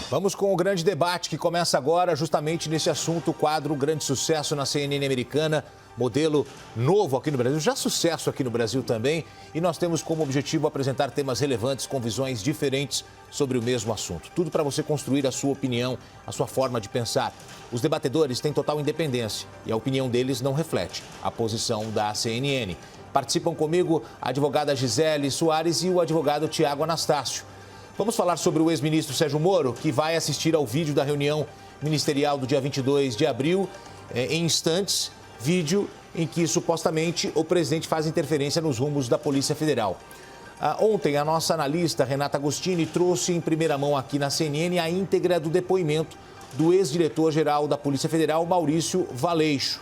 Vamos com o grande debate que começa agora justamente nesse assunto, o quadro Grande Sucesso na CNN americana, modelo novo aqui no Brasil, já sucesso aqui no Brasil também, e nós temos como objetivo apresentar temas relevantes com visões diferentes sobre o mesmo assunto. Tudo para você construir a sua opinião, a sua forma de pensar. Os debatedores têm total independência e a opinião deles não reflete a posição da CNN. Participam comigo a advogada Gisele Soares e o advogado Tiago Anastácio. Vamos falar sobre o ex-ministro Sérgio Moro, que vai assistir ao vídeo da reunião ministerial do dia 22 de abril, em instantes, vídeo em que supostamente o presidente faz interferência nos rumos da Polícia Federal. Ontem, a nossa analista Renata Agostini trouxe em primeira mão aqui na CNN a íntegra do depoimento do ex-diretor-geral da Polícia Federal, Maurício Valeixo.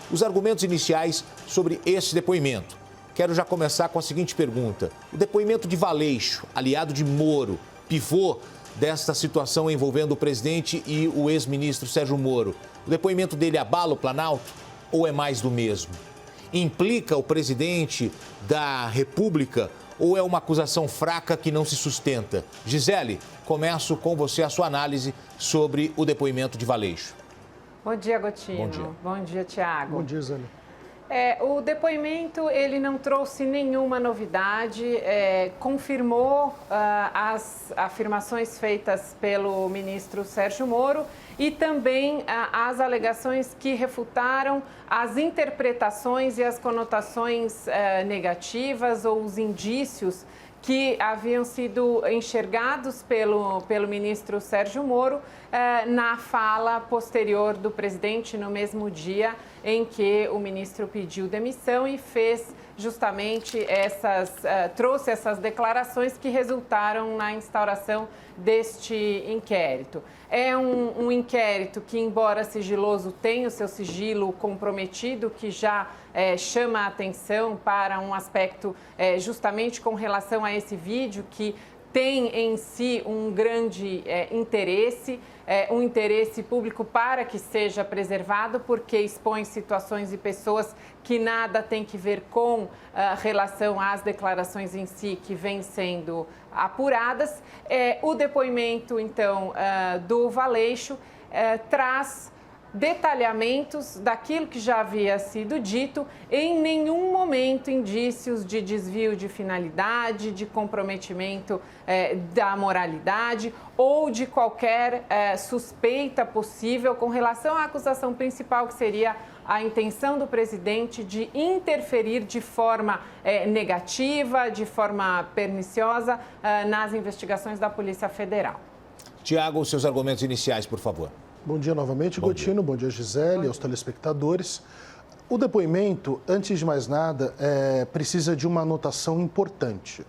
Os argumentos iniciais sobre esse depoimento. Quero já começar com a seguinte pergunta. O depoimento de Valeixo, aliado de Moro, pivô desta situação envolvendo o presidente e o ex-ministro Sérgio Moro, o depoimento dele abala o Planalto ou é mais do mesmo? Implica o presidente da República ou é uma acusação fraca que não se sustenta? Gisele, começo com você a sua análise sobre o depoimento de Valeixo. Bom dia, Gotino. Bom dia. Bom dia, Tiago. Bom dia, Gisele. O depoimento ele não trouxe nenhuma novidade, confirmou as afirmações feitas pelo ministro Sérgio Moro e também as alegações que refutaram as interpretações e as conotações negativas ou os indícios que haviam sido enxergados pelo ministro Sérgio Moro na fala posterior do presidente no mesmo dia em que o ministro pediu demissão e fez justamente trouxe essas declarações que resultaram na instauração deste inquérito. É um inquérito que, embora sigiloso, tem o seu sigilo comprometido, que já chama a atenção para um aspecto justamente com relação a esse vídeo, que tem em si um grande interesse, um interesse público para que seja preservado, porque expõe situações e pessoas que nada tem que ver com relação às declarações em si que vêm sendo apuradas. O depoimento, então, do Valeixo traz detalhamentos daquilo que já havia sido dito, em nenhum momento indícios de desvio de finalidade, de comprometimento da moralidade ou de qualquer suspeita possível com relação à acusação principal, que seria a intenção do presidente de interferir de forma negativa, de forma perniciosa nas investigações da Polícia Federal. Tiago, os seus argumentos iniciais, por favor. Bom dia novamente, Gotino. Bom dia, Gisele, aos telespectadores. O depoimento, antes de mais nada, precisa de uma anotação importante.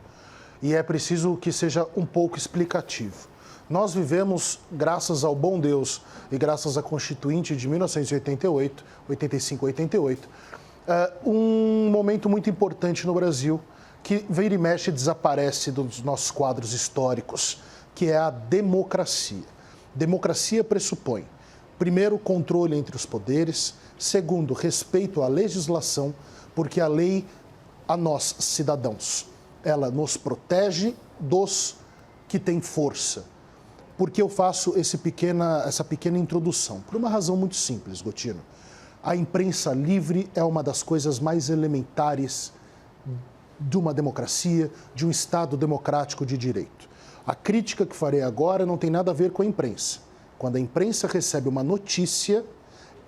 E é preciso que seja um pouco explicativo. Nós vivemos, graças ao bom Deus e graças à Constituinte de 1988, 85, 88, um momento muito importante no Brasil que vira e mexe desaparece dos nossos quadros históricos, que é a democracia. Democracia pressupõe, primeiro, controle entre os poderes, segundo, respeito à legislação, porque a lei, a nós, cidadãos, ela nos protege dos que têm força. Por que eu faço essa pequena introdução? Por uma razão muito simples, Gotino. A imprensa livre é uma das coisas mais elementares de uma democracia, de um Estado democrático de direito. A crítica que farei agora não tem nada a ver com a imprensa. Quando a imprensa recebe uma notícia,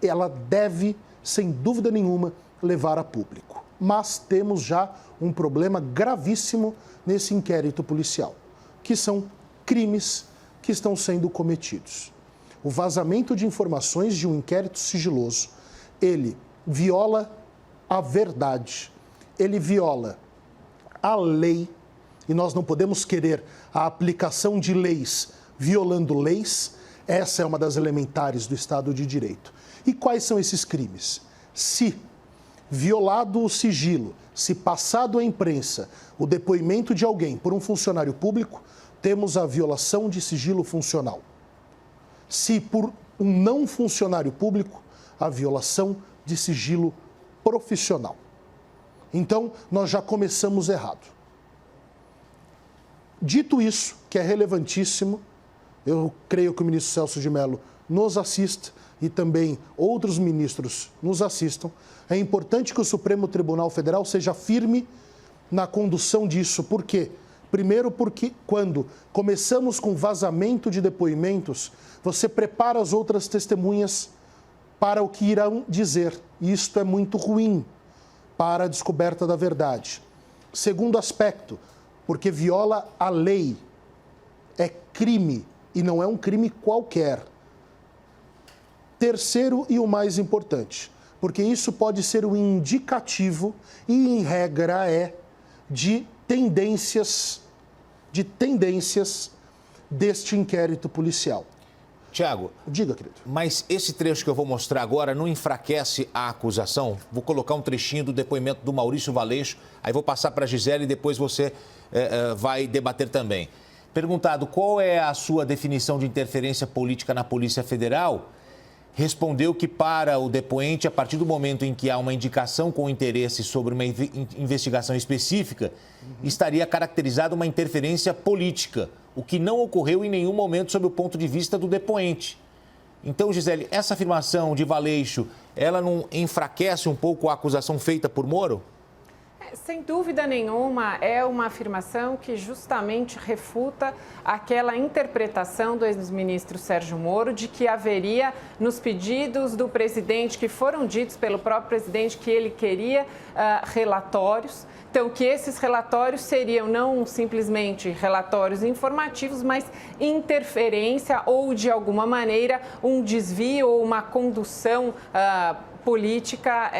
ela deve, sem dúvida nenhuma, levar a público. Mas temos já um problema gravíssimo nesse inquérito policial, que são crimes que estão sendo cometidos. O vazamento de informações de um inquérito sigiloso, ele viola a verdade, ele viola a lei, e nós não podemos querer a aplicação de leis violando leis. Essa é uma das elementares do Estado de Direito. E quais são esses crimes? Se violado o sigilo, se passado à imprensa o depoimento de alguém por um funcionário público, temos a violação de sigilo funcional. Se por um não funcionário público, a violação de sigilo profissional. Então, nós já começamos errado. Dito isso, que é relevantíssimo, eu creio que o ministro Celso de Mello nos assista e também outros ministros nos assistam. É importante que o Supremo Tribunal Federal seja firme na condução disso. Por quê? Primeiro, porque quando começamos com vazamento de depoimentos, você prepara as outras testemunhas para o que irão dizer. E isto é muito ruim para a descoberta da verdade. Segundo aspecto, porque viola a lei. É crime e não é um crime qualquer. Terceiro e o mais importante, porque isso pode ser um indicativo e, em regra, de tendências deste inquérito policial. Tiago, diga, querido. Mas esse trecho que eu vou mostrar agora não enfraquece a acusação? Vou colocar um trechinho do depoimento do Maurício Valeixo, aí vou passar para a Gisele e depois você vai debater também. Perguntado qual é a sua definição de interferência política na Polícia Federal, respondeu que para o depoente, a partir do momento em que há uma indicação com interesse sobre uma investigação específica, estaria caracterizada uma interferência política, o que não ocorreu em nenhum momento sob o ponto de vista do depoente. Então, Gisele, essa afirmação de Valeixo, ela não enfraquece um pouco a acusação feita por Moro? Sem dúvida nenhuma, é uma afirmação que justamente refuta aquela interpretação do ex-ministro Sérgio Moro de que haveria, nos pedidos do presidente, que foram ditos pelo próprio presidente, que ele queria relatórios. Então, que esses relatórios seriam não simplesmente relatórios informativos, mas interferência ou, de alguma maneira, um desvio ou uma condução política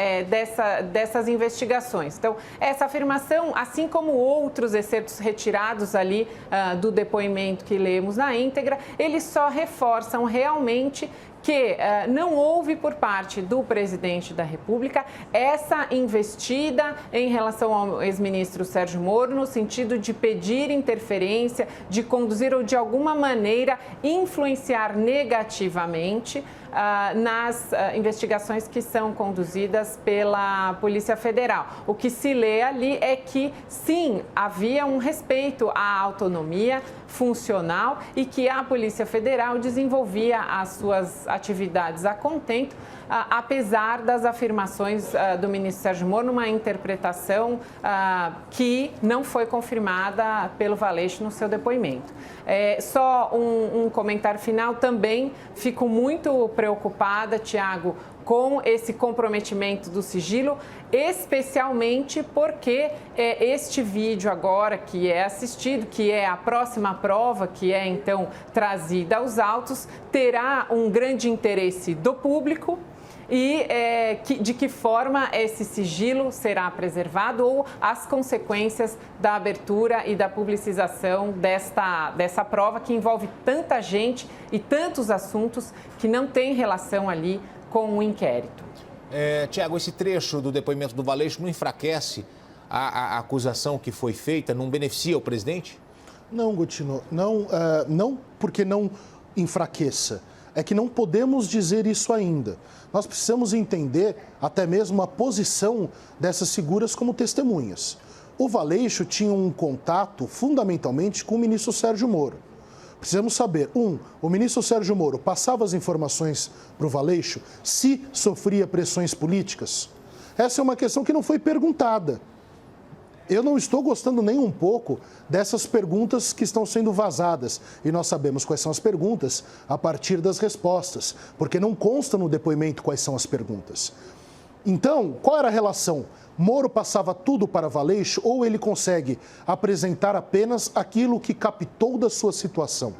dessas investigações. Então, essa afirmação, assim como outros excertos retirados ali do depoimento que lemos na íntegra, eles só reforçam realmente que não houve por parte do presidente da República essa investida em relação ao ex-ministro Sérgio Moro, no sentido de pedir interferência, de conduzir ou de alguma maneira influenciar negativamente nas investigações que são conduzidas pela Polícia Federal. O que se lê ali é que, sim, havia um respeito à autonomia funcional e que a Polícia Federal desenvolvia as suas atividades a contento, apesar das afirmações do ministro Sérgio Moro, numa interpretação que não foi confirmada pelo Valeixo no seu depoimento. Só um comentário final também. Fico muito preocupada, Tiago, com esse comprometimento do sigilo, especialmente porque este vídeo agora que é assistido, que é a próxima prova, que é então trazida aos autos, terá um grande interesse do público. E de que forma esse sigilo será preservado ou as consequências da abertura e da publicização dessa prova que envolve tanta gente e tantos assuntos que não tem relação ali com o inquérito. Tiago, esse trecho do depoimento do Valeixo não enfraquece a acusação que foi feita, não beneficia o presidente? Não, Gotino, não porque não enfraqueça. É que não podemos dizer isso ainda. Nós precisamos entender até mesmo a posição dessas figuras como testemunhas. O Valeixo tinha um contato fundamentalmente com o ministro Sérgio Moro. Precisamos saber, o ministro Sérgio Moro passava as informações para o Valeixo se sofria pressões políticas? Essa é uma questão que não foi perguntada. Eu não estou gostando nem um pouco dessas perguntas que estão sendo vazadas. E nós sabemos quais são as perguntas a partir das respostas, porque não consta no depoimento quais são as perguntas. Então, qual era a relação? Moro passava tudo para Valeixo ou ele consegue apresentar apenas aquilo que captou da sua situação?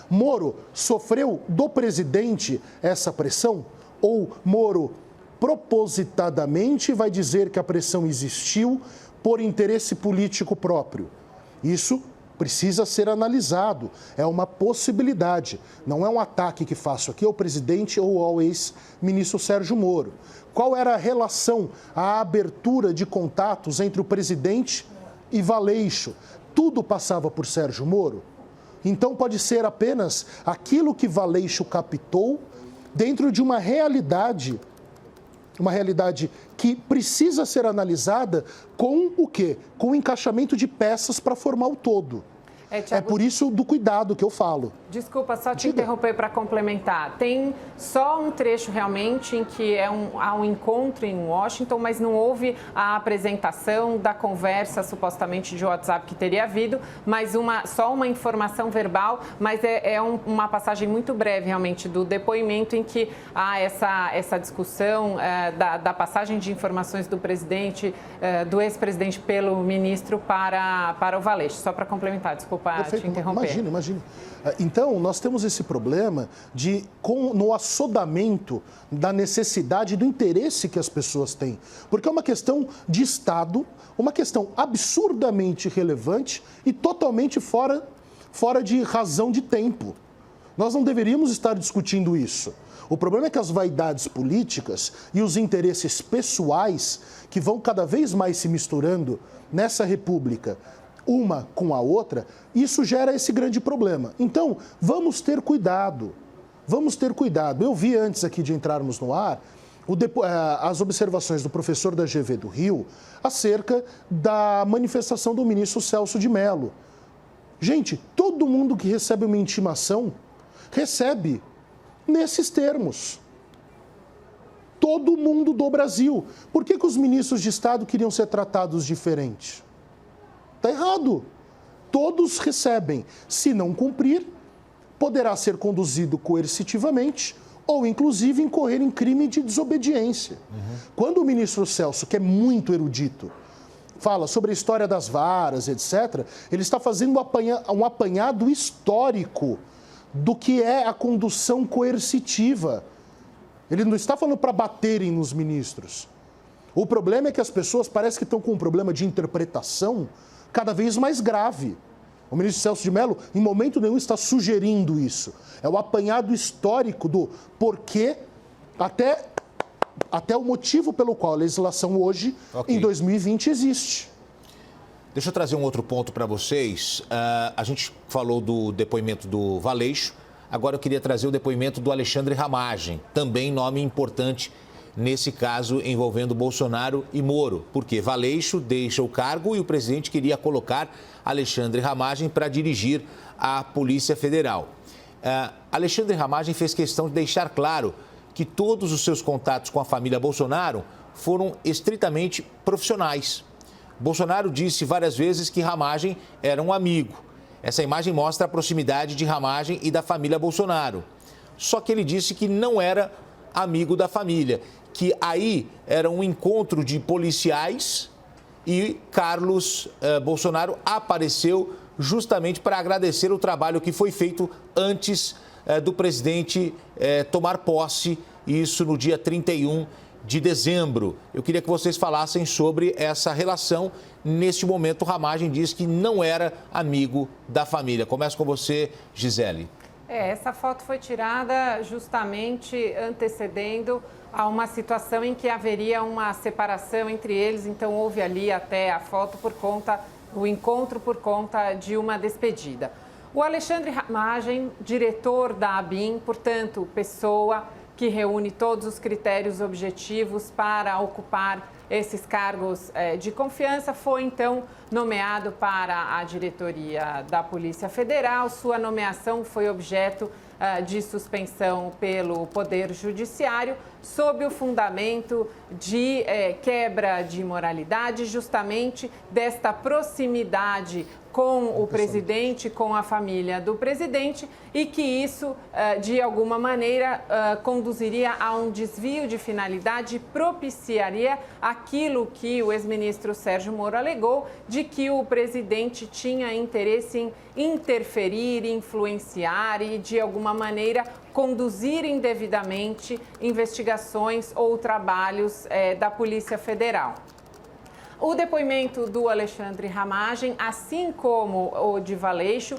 Moro sofreu do presidente essa pressão? Ou Moro propositadamente vai dizer que a pressão existiu por interesse político próprio? Isso precisa ser analisado, é uma possibilidade, não é um ataque que faço aqui ao presidente ou ao ex-ministro Sérgio Moro. Qual era a relação, a abertura de contatos entre o presidente e Valeixo? Tudo passava por Sérgio Moro? Então pode ser apenas aquilo que Valeixo captou dentro de uma realidade que precisa ser analisada com o quê? Com o encaixamento de peças para formar o todo. É por isso do cuidado que eu falo. Desculpa, só te interromper para complementar. Tem só um trecho realmente em que há um encontro em Washington, mas não houve a apresentação da conversa supostamente de WhatsApp que teria havido, mas só uma informação verbal, mas uma passagem muito breve realmente do depoimento em que há essa discussão da passagem de informações do presidente, do ex-presidente pelo ministro para o Valeixo. Só para complementar, desculpa te interromper. Imagine. Então, nós temos esse problema no assodamento da necessidade, do interesse que as pessoas têm. Porque é uma questão de Estado, uma questão absurdamente relevante e totalmente fora de razão de tempo. Nós não deveríamos estar discutindo isso. O problema é que as vaidades políticas e os interesses pessoais, que vão cada vez mais se misturando nessa república, uma com a outra, isso gera esse grande problema. Então, vamos ter cuidado. Vamos ter cuidado. Eu vi antes aqui de entrarmos no ar as observações do professor da GV do Rio acerca da manifestação do ministro Celso de Mello. Gente, todo mundo que recebe uma intimação recebe nesses termos. Todo mundo do Brasil. Por que os ministros de Estado queriam ser tratados diferente? Está errado. Todos recebem. Se não cumprir, poderá ser conduzido coercitivamente ou, inclusive, incorrer em crime de desobediência. Quando o ministro Celso, que é muito erudito, fala sobre a história das varas, etc., ele está fazendo um apanhado histórico do que é a condução coercitiva. Ele não está falando para baterem nos ministros. O problema é que as pessoas parecem que estão com um problema de interpretação cada vez mais grave. O ministro Celso de Mello, em momento nenhum, está sugerindo isso. É o apanhado histórico do porquê, até o motivo pelo qual a legislação hoje, em 2020, existe. Deixa eu trazer um outro ponto para vocês. A gente falou do depoimento do Valeixo, agora eu queria trazer o depoimento do Alexandre Ramagem, também nome importante nesse caso envolvendo Bolsonaro e Moro, porque Valeixo deixa o cargo e o presidente queria colocar Alexandre Ramagem para dirigir a Polícia Federal. Alexandre Ramagem fez questão de deixar claro que todos os seus contatos com a família Bolsonaro foram estritamente profissionais. Bolsonaro disse várias vezes que Ramagem era um amigo. Essa imagem mostra a proximidade de Ramagem e da família Bolsonaro. Só que ele disse que não era amigo da família, que aí era um encontro de policiais e Carlos Bolsonaro apareceu justamente para agradecer o trabalho que foi feito antes do presidente tomar posse, isso no dia 31 de dezembro. Eu queria que vocês falassem sobre essa relação. Neste momento, Ramagem diz que não era amigo da família. Começo com você, Gisele. Essa foto foi tirada justamente antecedendo a uma situação em que haveria uma separação entre eles, então houve ali até a foto o encontro por conta de uma despedida. O Alexandre Ramagem, diretor da ABIN, portanto, pessoa que reúne todos os critérios objetivos para ocupar esses cargos de confiança, foi então nomeado para a diretoria da Polícia Federal. Sua nomeação foi objeto de suspensão pelo Poder Judiciário, sob o fundamento de quebra de moralidade, justamente desta proximidade com o presidente, com a família do presidente, e que isso, de alguma maneira, conduziria a um desvio de finalidade e propiciaria aquilo que o ex-ministro Sérgio Moro alegou, de que o presidente tinha interesse em interferir, influenciar e, de alguma maneira, conduzir indevidamente investigações ou trabalhos da Polícia Federal. O depoimento do Alexandre Ramagem, assim como o de Valeixo,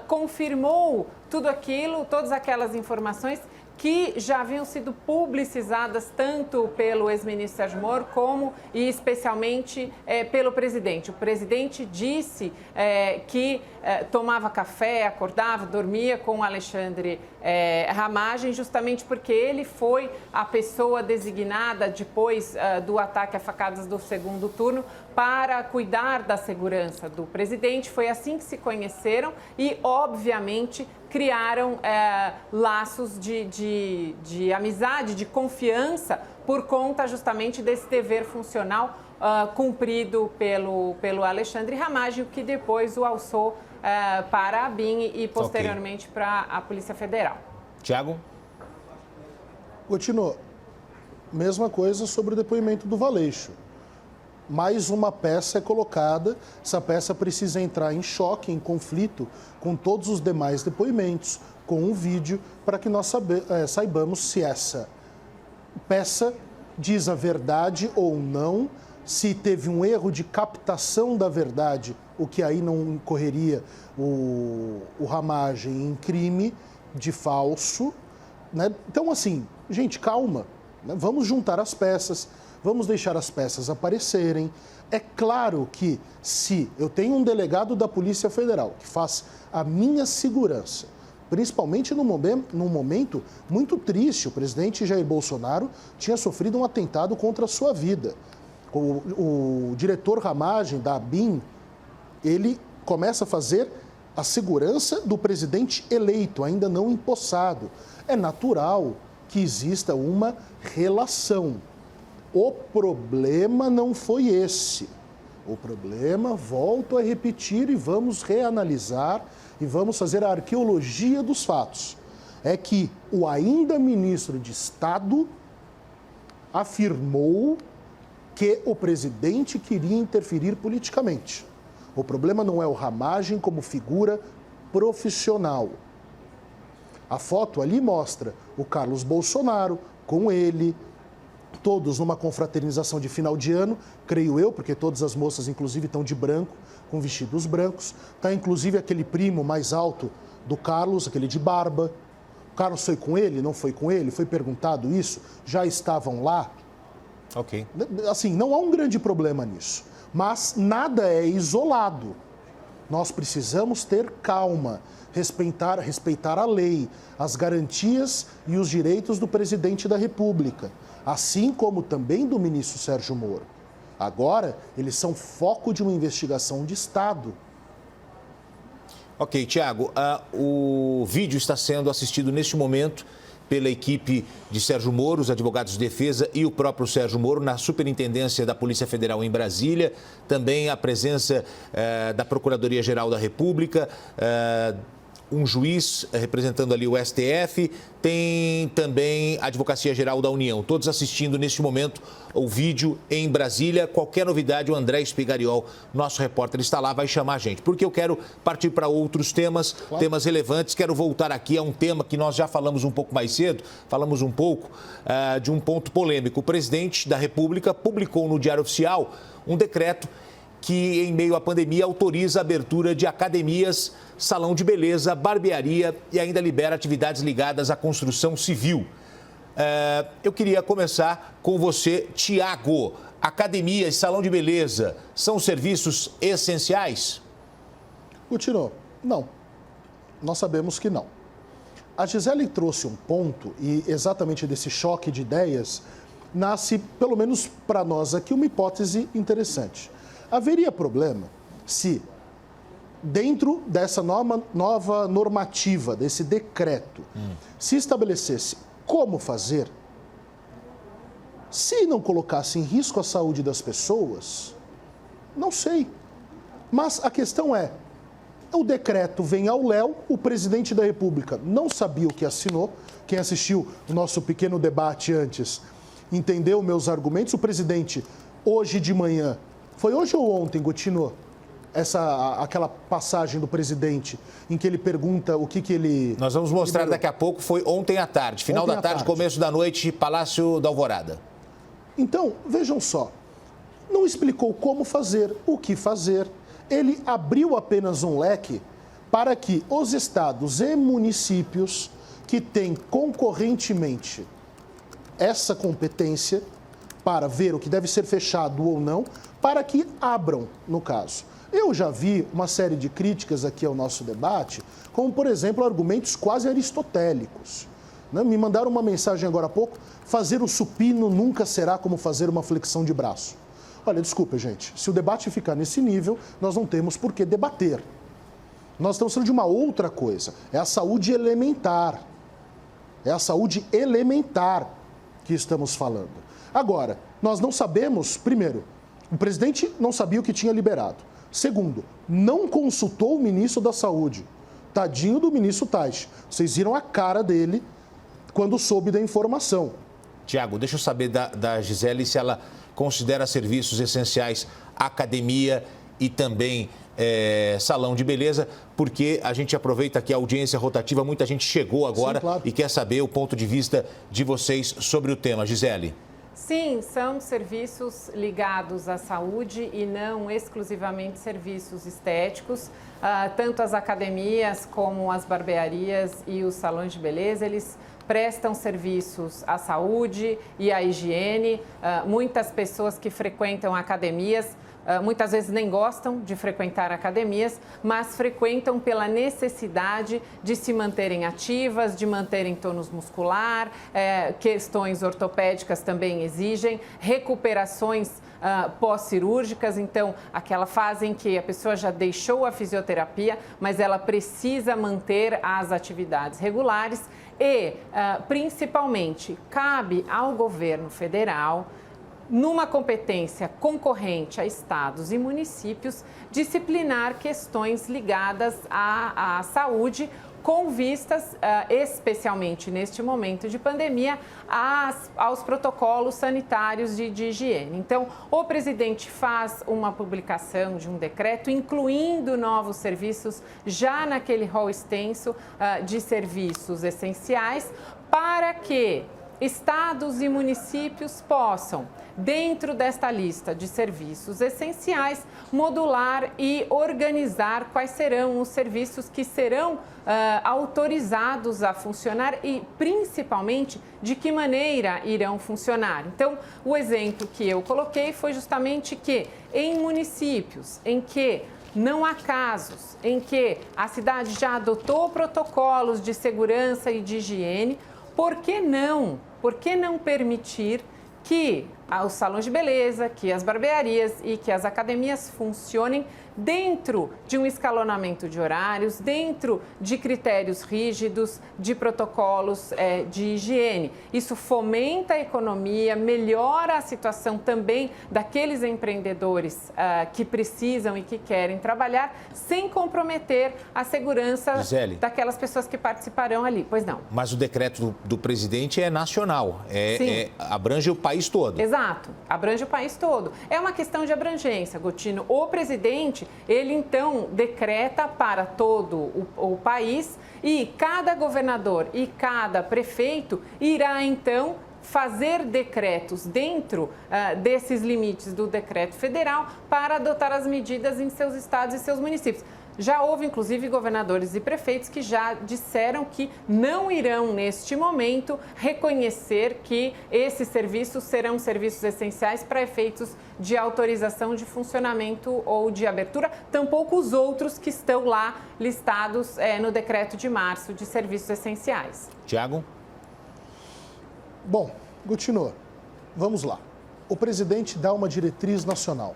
confirmou todas aquelas informações que já haviam sido publicizadas tanto pelo ex-ministro Sérgio Moro como e especialmente pelo presidente. O presidente disse que tomava café, acordava, dormia com Alexandre Ramagem, justamente porque ele foi a pessoa designada depois do ataque a facadas do segundo turno para cuidar da segurança do presidente. Foi assim que se conheceram e, obviamente, criaram laços de amizade, de confiança, por conta justamente desse dever funcional cumprido pelo Alexandre Ramagem, que depois o alçou para a ABIN e posteriormente para a Polícia Federal. Tiago? Continuou. Mesma coisa sobre o depoimento do Valeixo. Mais uma peça é colocada, essa peça precisa entrar em choque, em conflito com todos os demais depoimentos, com o vídeo, para que nós saibamos se essa peça diz a verdade ou não, se teve um erro de captação da verdade, o que aí não incorreria o Ramagem em crime de falso, né? Então, assim, gente, calma, né? Vamos juntar as peças, vamos deixar as peças aparecerem. É claro que se eu tenho um delegado da Polícia Federal que faz a minha segurança, principalmente num momento muito triste, o presidente Jair Bolsonaro tinha sofrido um atentado contra a sua vida. O diretor Ramagem, da ABIN, ele começa a fazer a segurança do presidente eleito, ainda não empossado. É natural que exista uma relação. O problema não foi esse. O problema, volto a repetir e vamos reanalisar e vamos fazer a arqueologia dos fatos. É que o ainda ministro de Estado afirmou que o presidente queria interferir politicamente. O problema não é o Ramagem como figura profissional. A foto ali mostra o Carlos Bolsonaro com ele, todos numa confraternização de final de ano, creio eu, porque todas as moças, inclusive, estão de branco, com vestidos brancos. Está, inclusive, aquele primo mais alto do Carlos, aquele de barba. O Carlos foi com ele? Não foi com ele? Foi perguntado isso? Já estavam lá? Ok. Assim, não há um grande problema nisso. Mas nada é isolado. Nós precisamos ter calma, respeitar a lei, as garantias e os direitos do presidente da República, assim como também do ministro Sérgio Moro. Agora, eles são foco de uma investigação de Estado. Ok, Tiago, o vídeo está sendo assistido neste momento pela equipe de Sérgio Moro, os advogados de defesa e o próprio Sérgio Moro na Superintendência da Polícia Federal em Brasília, também a presença da Procuradoria-Geral da República, um juiz representando ali o STF, tem também a Advocacia-Geral da União, todos assistindo neste momento o vídeo em Brasília. Qualquer novidade, o André Spigariol, nosso repórter, está lá, vai chamar a gente, porque eu quero partir para outros temas, claro, temas relevantes. Quero voltar aqui a um tema que nós já falamos um pouco mais cedo, falamos um pouco de um ponto polêmico. O presidente da República publicou no Diário Oficial um decreto que, em meio à pandemia, autoriza a abertura de academias, salão de beleza, barbearia e ainda libera atividades ligadas à construção civil. Eu queria começar com você, Tiago. Academia e salão de beleza são serviços essenciais? Continuou. Não. Nós sabemos que não. A Gisele trouxe um ponto, e exatamente desse choque de ideias, nasce, pelo menos para nós aqui, uma hipótese interessante. Haveria problema se, dentro dessa nova normativa, desse decreto, se estabelecesse como fazer, se não colocasse em risco a saúde das pessoas, não sei. Mas a questão é, o decreto vem ao léu, o presidente da República não sabia o que assinou. Quem assistiu o nosso pequeno debate antes entendeu meus argumentos. O presidente, hoje de manhã, foi hoje ou ontem, Gotino, aquela passagem do presidente em que ele pergunta o que ele... Nós vamos mostrar daqui a pouco, foi ontem à tarde, final da tarde, começo da noite, Palácio da Alvorada. Então, vejam só, não explicou como fazer, o que fazer. Ele abriu apenas um leque para que os estados e municípios que têm concorrentemente essa competência para ver o que deve ser fechado ou não, para que abram, no caso. Eu já vi uma série de críticas aqui ao nosso debate, como, por exemplo, argumentos quase aristotélicos. Me mandaram uma mensagem agora há pouco, fazer o supino nunca será como fazer uma flexão de braço. Olha, desculpa, gente, se o debate ficar nesse nível, nós não temos por que debater. Nós estamos falando de uma outra coisa, é a saúde elementar. É a saúde elementar que estamos falando. Agora, nós não sabemos, primeiro, o presidente não sabia o que tinha liberado. Segundo, não consultou o ministro da Saúde. Tadinho do ministro Tais. Vocês viram a cara dele quando soube da informação. Tiago, deixa eu saber da Gisele se ela considera serviços essenciais academia e também salão de beleza, porque a gente aproveita aqui a audiência rotativa, muita gente chegou agora. Sim, claro. E quer saber o ponto de vista de vocês sobre o tema. Gisele. Sim, são serviços ligados à saúde e não exclusivamente serviços estéticos. Tanto as academias como as barbearias e os salões de beleza, eles prestam serviços à saúde e à higiene. Muitas pessoas que frequentam academias muitas vezes nem gostam de frequentar academias, mas frequentam pela necessidade de se manterem ativas, de manterem tônus muscular, questões ortopédicas também exigem, recuperações pós-cirúrgicas, então aquela fase em que a pessoa já deixou a fisioterapia, mas ela precisa manter as atividades regulares e, principalmente, cabe ao governo federal, numa competência concorrente a estados e municípios, disciplinar questões ligadas à saúde, com vistas, especialmente neste momento de pandemia, aos protocolos sanitários de higiene. Então, o presidente faz uma publicação de um decreto, incluindo novos serviços, já naquele rol extenso de serviços essenciais, para que estados e municípios possam, dentro desta lista de serviços essenciais, modular e organizar quais serão os serviços que serão autorizados a funcionar e, principalmente, de que maneira irão funcionar. Então, o exemplo que eu coloquei foi justamente que em municípios em que não há casos, em que a cidade já adotou protocolos de segurança e de higiene, por que não permitir que os salões de beleza, que as barbearias e que as academias funcionem dentro de um escalonamento de horários, dentro de critérios rígidos, de protocolos de higiene. Isso fomenta a economia, melhora a situação também daqueles empreendedores que precisam e que querem trabalhar, sem comprometer a segurança Gisele, daquelas pessoas que participarão ali. Pois não. Mas o decreto do presidente é nacional, abrange o país todo. Exato, abrange o país todo. É uma questão de abrangência, Gotino. O presidente, ele então decreta para todo o país e cada governador e cada prefeito irá então fazer decretos dentro desses limites do decreto federal para adotar as medidas em seus estados e seus municípios. Já houve, inclusive, governadores e prefeitos que já disseram que não irão, neste momento, reconhecer que esses serviços serão serviços essenciais para efeitos de autorização de funcionamento ou de abertura, tampouco os outros que estão lá listados no decreto de março de serviços essenciais. Tiago? Bom, continua. Vamos lá. O presidente dá uma diretriz nacional.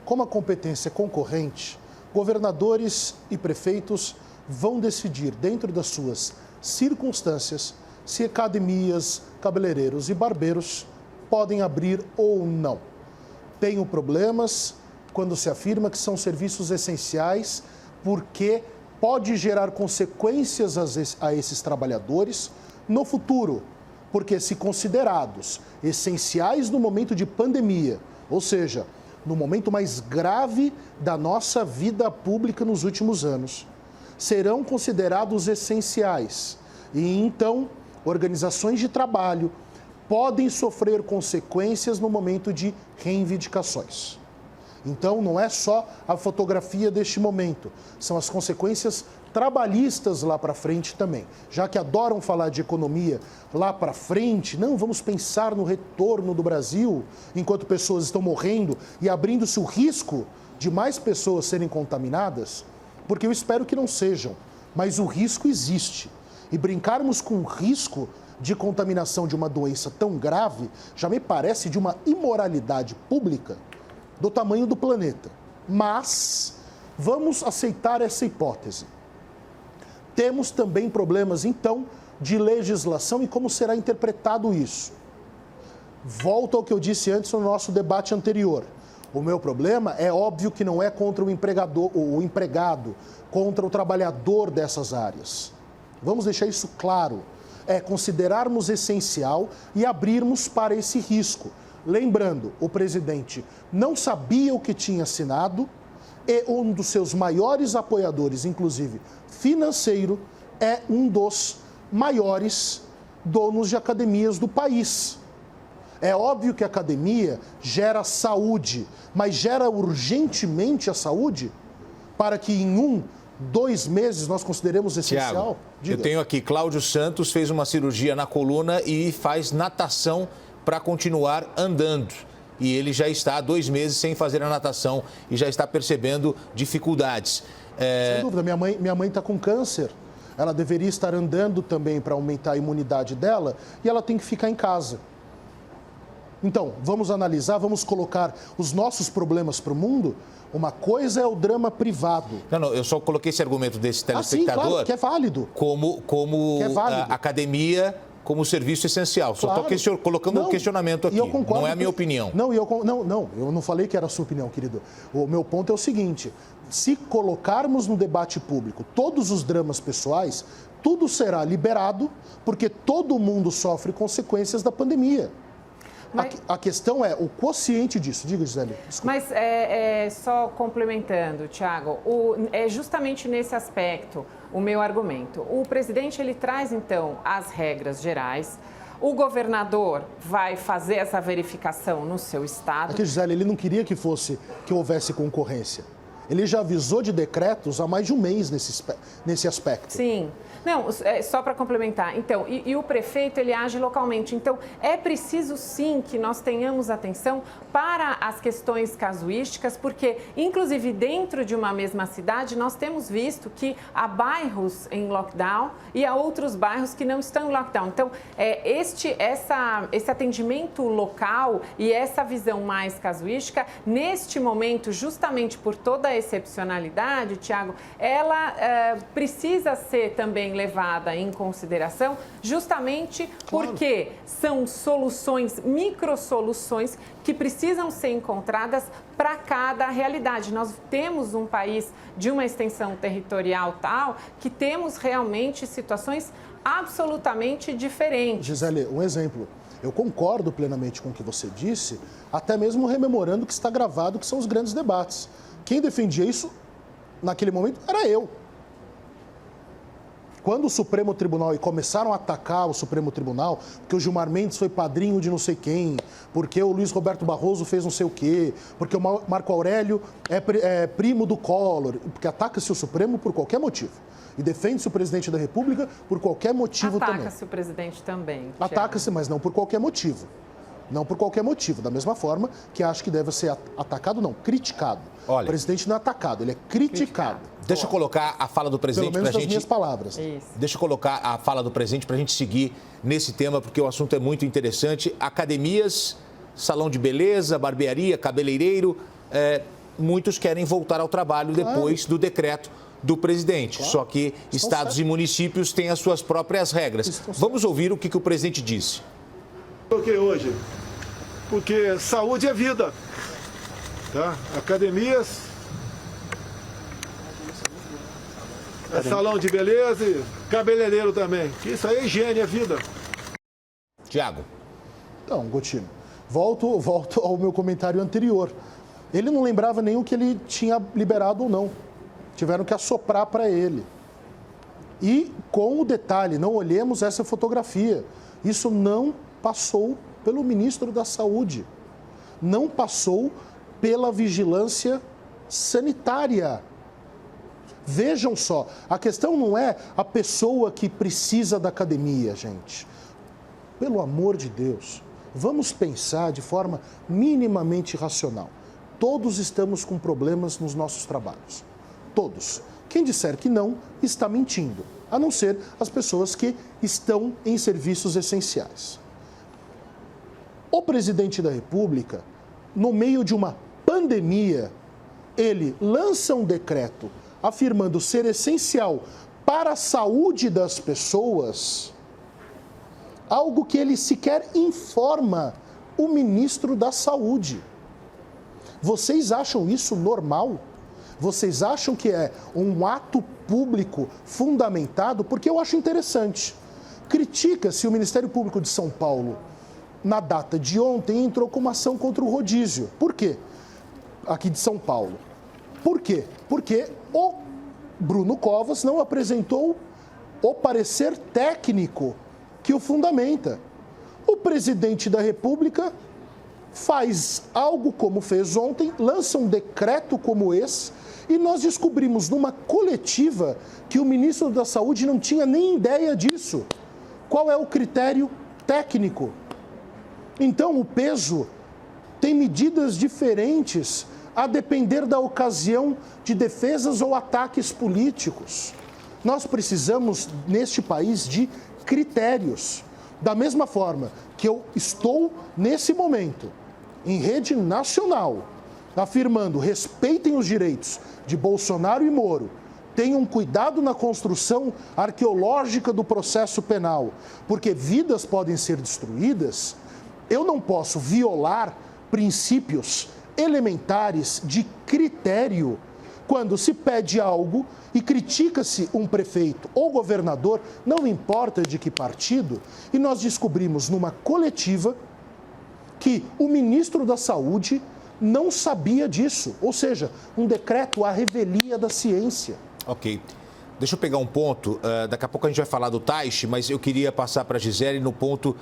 Como a competência é concorrente, governadores e prefeitos vão decidir, dentro das suas circunstâncias, se academias, cabeleireiros e barbeiros podem abrir ou não. Tenho problemas quando se afirma que são serviços essenciais, porque pode gerar consequências a esses trabalhadores no futuro, porque se considerados essenciais no momento de pandemia, ou seja, no momento mais grave da nossa vida pública nos últimos anos, serão considerados essenciais. E então, organizações de trabalho podem sofrer consequências no momento de reivindicações. Então, não é só a fotografia deste momento, são as consequências trabalhistas lá para frente também. Já que adoram falar de economia lá para frente, não, vamos pensar no retorno do Brasil, enquanto pessoas estão morrendo e abrindo-se o risco de mais pessoas serem contaminadas, porque eu espero que não sejam, mas o risco existe. E brincarmos com o risco de contaminação de uma doença tão grave já me parece de uma imoralidade pública do tamanho do planeta. Mas vamos aceitar essa hipótese. Temos também problemas, então, de legislação e como será interpretado isso. Volto ao que eu disse antes no nosso debate anterior. O meu problema é óbvio que não é contra o empregado, contra o trabalhador dessas áreas. Vamos deixar isso claro. É considerarmos essencial e abrirmos para esse risco. Lembrando, o presidente não sabia o que tinha assinado e um dos seus maiores apoiadores, inclusive financeiro, é um dos maiores donos de academias do país. É óbvio que a academia gera saúde, mas gera urgentemente a saúde para que em 2 meses nós consideremos essencial? Tiago, eu tenho aqui, Cláudio Santos fez uma cirurgia na coluna e faz natação para continuar andando. E ele já está há 2 meses sem fazer a natação e já está percebendo dificuldades. Sem dúvida, minha mãe está com câncer. Ela deveria estar andando também para aumentar a imunidade dela e ela tem que ficar em casa. Então, vamos analisar, vamos colocar os nossos problemas para o mundo. Uma coisa é o drama privado. Não, eu só coloquei esse argumento desse telespectador. Sim, claro, que é válido. Como que é válido. A academia como serviço essencial. Só estou colocando um questionamento aqui. Não é a minha opinião. Eu não falei que era a sua opinião, querido. O meu ponto é o seguinte: se colocarmos no debate público todos os dramas pessoais, tudo será liberado, porque todo mundo sofre consequências da pandemia. A questão é o quociente disso. Diga, Gisele. Desculpa. Mas só complementando, Tiago, é justamente nesse aspecto o meu argumento. O presidente, ele traz, então, as regras gerais. O governador vai fazer essa verificação no seu estado. Aqui, Gisele, ele não queria que houvesse concorrência. Ele já avisou de decretos há mais de 1 mês nesse aspecto. Sim. Não, só para complementar. Então, e o prefeito, ele age localmente. Então, é preciso sim que nós tenhamos atenção para as questões casuísticas, porque, inclusive, dentro de uma mesma cidade, nós temos visto que há bairros em lockdown e há outros bairros que não estão em lockdown. Então, esse atendimento local e essa visão mais casuística, neste momento, justamente por toda a excepcionalidade, Tiago, ela precisa ser também levada em consideração, justamente porque são soluções, microsoluções que precisam ser encontradas para cada realidade. Nós temos um país de uma extensão territorial tal que temos realmente situações absolutamente diferentes. Gisele, um exemplo. Eu concordo plenamente com o que você disse, até mesmo rememorando que está gravado, que são os grandes debates. Quem defendia isso, naquele momento, era eu. Quando o Supremo Tribunal, e começaram a atacar o Supremo Tribunal, porque o Gilmar Mendes foi padrinho de não sei quem, porque o Luiz Roberto Barroso fez não sei o quê, porque o Marco Aurélio é primo do Collor, porque ataca-se o Supremo por qualquer motivo. E defende-se o presidente da República por qualquer motivo também. Ataca-se o presidente também. Ataca-se, mas não por qualquer motivo. Não por qualquer motivo. Da mesma forma que acho que deve ser atacado, não, criticado. Olha, o presidente não é atacado, ele é criticado. Deixa eu colocar a fala do presidente para a gente... Pelo menos nas minhas palavras. Isso. Deixa eu colocar a fala do presidente para a gente seguir nesse tema, porque o assunto é muito interessante. Academias, salão de beleza, barbearia, cabeleireiro, muitos querem voltar ao trabalho depois do decreto do presidente. Só que estados e municípios têm as suas próprias regras. Vamos ouvir o que o presidente disse. Coloquei hoje, porque saúde é vida, tá? Academias, salão de beleza e cabeleireiro também, que isso aí é higiene, é vida. Tiago. Então, Gotino, volto ao meu comentário anterior. Ele não lembrava nem o que ele tinha liberado ou não. Tiveram que assoprar para ele. E com o detalhe, não olhemos essa fotografia. Isso não passou pelo ministro da Saúde, não passou pela vigilância sanitária. Vejam só, a questão não é a pessoa que precisa da academia, gente. Pelo amor de Deus, vamos pensar de forma minimamente racional. Todos estamos com problemas nos nossos trabalhos. Todos. Quem disser que não, está mentindo, a não ser as pessoas que estão em serviços essenciais. O presidente da República, no meio de uma pandemia, ele lança um decreto afirmando ser essencial para a saúde das pessoas, algo que ele sequer informa o ministro da Saúde. Vocês acham isso normal? Vocês acham que é um ato público fundamentado? Porque eu acho interessante. Critica-se o Ministério Público de São Paulo, na data de ontem, entrou com uma ação contra o rodízio. Por quê? Aqui de São Paulo. Por quê? Porque o Bruno Covas não apresentou o parecer técnico que o fundamenta. O presidente da República faz algo como fez ontem, lança um decreto como esse, e nós descobrimos numa coletiva que o ministro da Saúde não tinha nem ideia disso. Qual é o critério técnico? Então, o peso tem medidas diferentes a depender da ocasião de defesas ou ataques políticos. Nós precisamos, neste país, de critérios. Da mesma forma que eu estou, nesse momento, em rede nacional, afirmando respeitem os direitos de Bolsonaro e Moro, tenham cuidado na construção arqueológica do processo penal, porque vidas podem ser destruídas, eu não posso violar princípios elementares de critério quando se pede algo e critica-se um prefeito ou governador, não importa de que partido, e nós descobrimos numa coletiva que o ministro da Saúde não sabia disso, ou seja, um decreto à revelia da ciência. Ok. Deixa eu pegar um ponto, daqui a pouco a gente vai falar do Taixe, mas eu queria passar para a Gisele no ponto,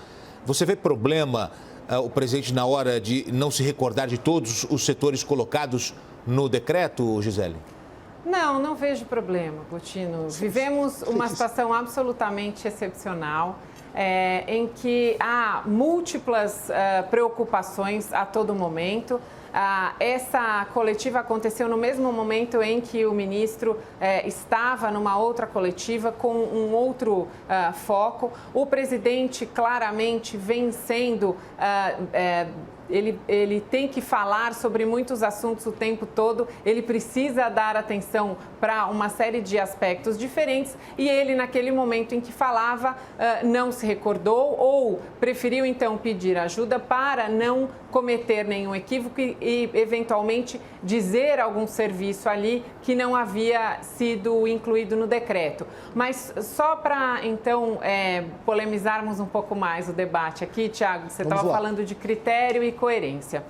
você vê problema, o presidente, na hora de não se recordar de todos os setores colocados no decreto, Gisele? Não vejo problema, Coutinho. Vivemos uma situação absolutamente excepcional, em que há múltiplas preocupações a todo momento. Essa coletiva aconteceu no mesmo momento em que o ministro estava numa outra coletiva com um outro foco. O presidente claramente vem sendo... Ele tem que falar sobre muitos assuntos o tempo todo, ele precisa dar atenção para uma série de aspectos diferentes e ele, naquele momento em que falava, não se recordou ou preferiu, então, pedir ajuda para não cometer nenhum equívoco e, eventualmente, dizer algum serviço ali que não havia sido incluído no decreto. Mas só para, então, polemizarmos um pouco mais o debate aqui, Tiago, você estava falando de critério e coerência.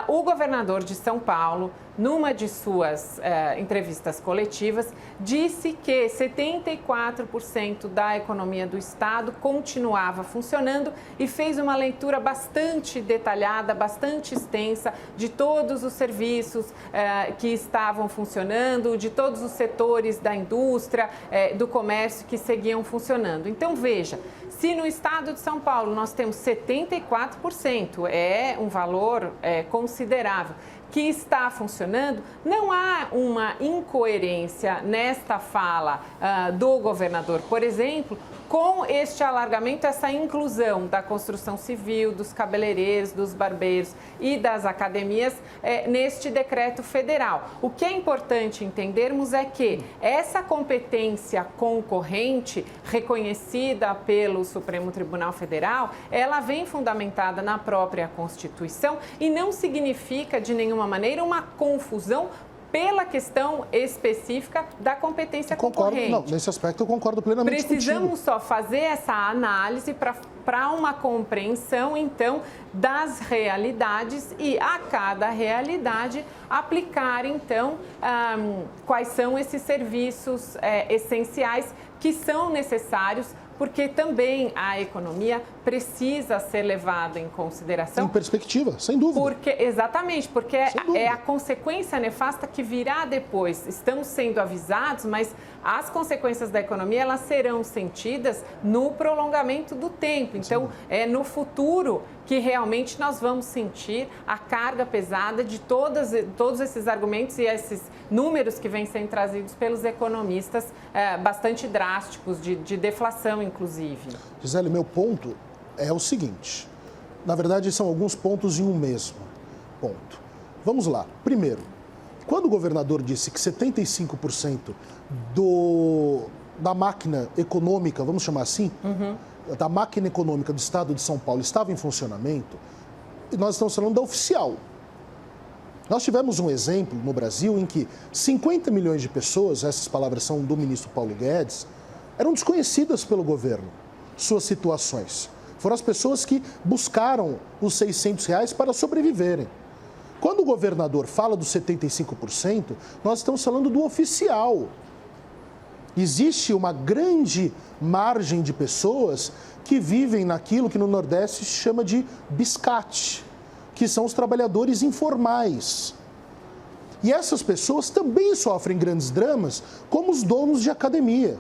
O governador de São Paulo, numa de suas entrevistas coletivas, disse que 74% da economia do estado continuava funcionando e fez uma leitura bastante detalhada, bastante extensa de todos os serviços que estavam funcionando, de todos os setores da indústria, do comércio que seguiam funcionando. Então, veja, se no estado de São Paulo nós temos 74%, é um valor considerável, que está funcionando, não há uma incoerência nesta fala do governador, por exemplo, com este alargamento, essa inclusão da construção civil, dos cabeleireiros, dos barbeiros e das academias neste decreto federal. O que é importante entendermos é que essa competência concorrente, reconhecida pelo Supremo Tribunal Federal, ela vem fundamentada na própria Constituição e não significa de nenhuma maneira uma confusão pela questão específica da competência concorrente. Não, nesse aspecto eu concordo plenamente Precisamos contigo. só fazer essa análise para uma compreensão, então, das realidades e a cada realidade aplicar, então, quais são esses serviços essenciais que são necessários, porque também a economia precisa ser levada em consideração. Em perspectiva, sem dúvida. Exatamente, porque é a consequência nefasta que virá depois. Estamos sendo avisados, mas as consequências da economia elas serão sentidas no prolongamento do tempo. Então, é no futuro que realmente nós vamos sentir a carga pesada de todos esses argumentos e esses números que vêm sendo trazidos pelos economistas, bastante drásticos, de deflação, inclusive. Gisele, meu ponto é o seguinte, na verdade são alguns pontos em um mesmo ponto. Vamos lá. Primeiro, quando o governador disse que 75% da máquina econômica, vamos chamar assim, da máquina econômica do estado de São Paulo estava em funcionamento, nós estamos falando da oficial. Nós tivemos um exemplo no Brasil em que 50 milhões de pessoas, essas palavras são do ministro Paulo Guedes, eram desconhecidas pelo governo, suas situações. Foram as pessoas que buscaram os R$600 para sobreviverem. Quando o governador fala dos 75%, nós estamos falando do oficial. Existe uma grande margem de pessoas que vivem naquilo que no Nordeste se chama de biscate, que são os trabalhadores informais. E essas pessoas também sofrem grandes dramas, como os donos de academia.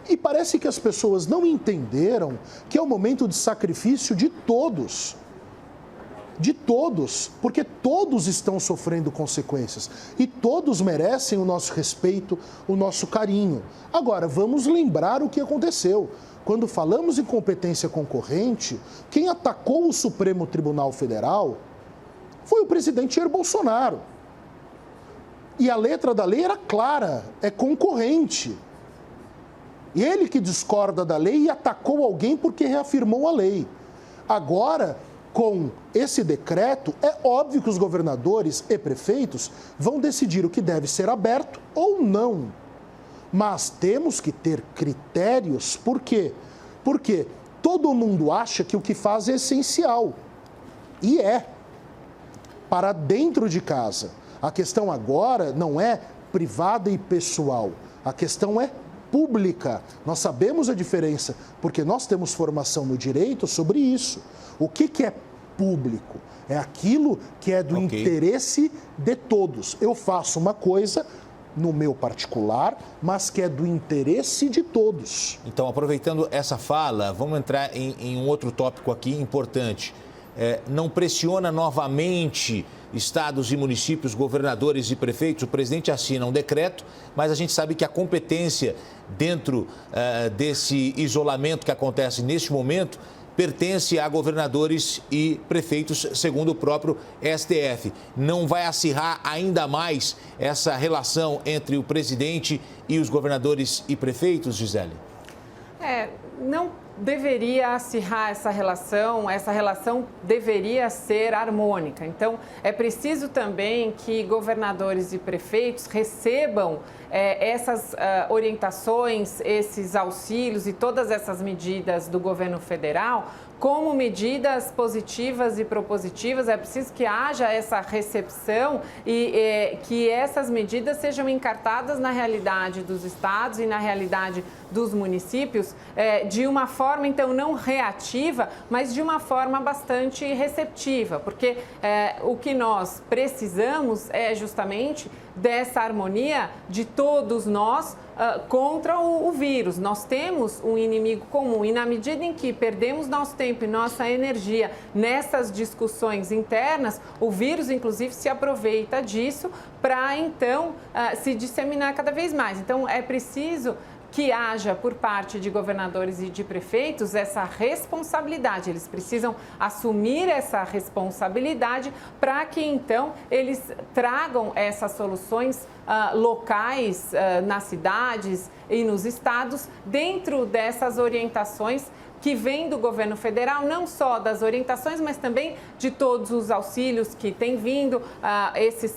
E parece que as pessoas não entenderam que é um momento de sacrifício de todos. De todos, porque todos estão sofrendo consequências e todos merecem o nosso respeito, o nosso carinho. Agora, vamos lembrar o que aconteceu. Quando falamos em competência concorrente, quem atacou o Supremo Tribunal Federal foi o presidente Jair Bolsonaro. E a letra da lei era clara, é concorrente. E ele que discorda da lei e atacou alguém porque reafirmou a lei. Agora, com esse decreto, é óbvio que os governadores e prefeitos vão decidir o que deve ser aberto ou não. Mas temos que ter critérios. Por quê? Porque todo mundo acha que o que faz é essencial. E é. Para dentro de casa. A questão agora não é privada e pessoal. A questão é pública. Nós sabemos a diferença, porque nós temos formação no direito sobre isso. O que é público? É aquilo que é do interesse de todos. Eu faço uma coisa no meu particular, mas que é do interesse de todos. Então, aproveitando essa fala, vamos entrar em um outro tópico aqui importante. Não pressiona novamente estados e municípios, governadores e prefeitos? O presidente assina um decreto, mas a gente sabe que a competência dentro desse isolamento que acontece neste momento pertence a governadores e prefeitos, segundo o próprio STF. Não vai acirrar ainda mais essa relação entre o presidente e os governadores e prefeitos, Gisele? Não deveria acirrar essa relação deveria ser harmônica. Então, é preciso também que governadores e prefeitos recebam essas orientações, esses auxílios e todas essas medidas do governo federal como medidas positivas e propositivas. É preciso que haja essa recepção e que essas medidas sejam encartadas na realidade dos estados e na realidade dos municípios de uma forma, então, não reativa, mas de uma forma bastante receptiva, porque o que nós precisamos é justamente dessa harmonia de todos nós contra o vírus. Nós temos um inimigo comum e na medida em que perdemos nosso tempo e nossa energia nessas discussões internas, o vírus, inclusive, se aproveita disso para, então, se disseminar cada vez mais. Então, é preciso que haja por parte de governadores e de prefeitos essa responsabilidade. Eles precisam assumir essa responsabilidade para que, então, eles tragam essas soluções locais nas cidades e nos estados dentro dessas orientações que vem do governo federal, não só das orientações, mas também de todos os auxílios que têm vindo,